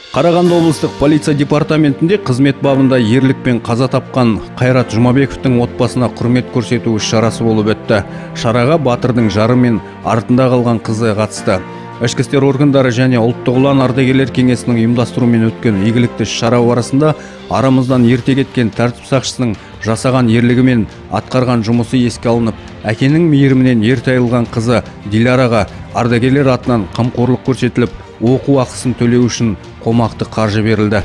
Қарағанды облыстық полиция департаментінде қызмет бабында ерлікпен қаза тапқан Қайрат Жұмабековтің отбасына құрмет көрсету іс-шарасы болып өтті. Шараға батырдың жары мен артында қалған қызы қатысты. Ішкі істер органдары және ұлттық ұлан ардагерлер кеңесінің ұйымдастыруымен өткен игілікті шара барысында арамыздан ерте кеткен тәртіп сақшысының жасаған ерлігі мен атқарған жұмысы еске алынып, әкенің мейірімінен ерте айырылған қызы Диляраға ардагерлер атынан қамқорлық көрсетіліп, оқу ақысын төлеу үшін қомақты қаржы берілді.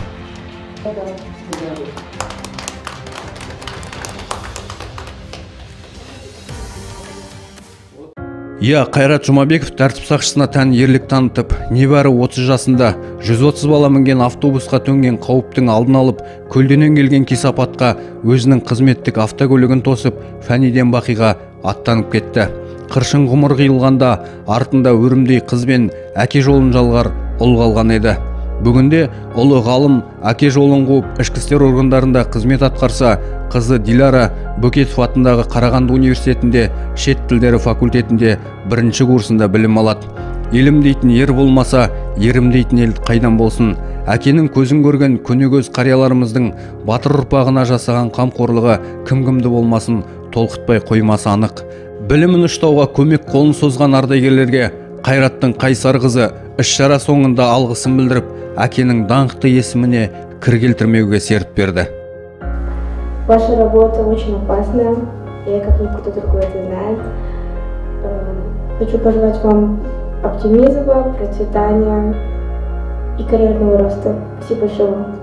Қайрат Жұмабеков тәртіп сақшысына тән ерлік танытып, небәрі 30 жасында 130 бала мінген автобусқа төнген қауіптің алдын алып, көлденең келген кесапатқа өзінің қызметтік автокөлігін тосып, фәниден бақиға аттанып кетті. Қыршын ғұмыр қиылғанда артында өрімдей қыз бен әке жолын жалғар ұл қалған еді. Бүгінде ұлы ғалым әке жолын қуып ішкі істер органдарында қызмет атқарса, қызы Диляра Бөкетов атындағы Қарағанды университетінде шет тілдері факультетінде 1-ші курсында білім алады. Елім дейтін ер болмаса, ерім дейтін ел қайдан болсын. Әкенің көзін көрген көнегөз қарияларымыздың батыр ұрпағына жасаған қамқорлығы кім-кімді болмасын толқытпай қоймасы анық. Білімін ұштауға көмек қолын созған ардагерлерге Қайраттың қайсар қызы іс-шара соңында алғысын білдіріп, әкенің даңқты есіміне кір келтірмеуге серт берді. Ваша работа очень опасная, я как никто другой это знает. Хочу пожелать вам оптимизма, процветания и карьерного роста. Спасибо большое.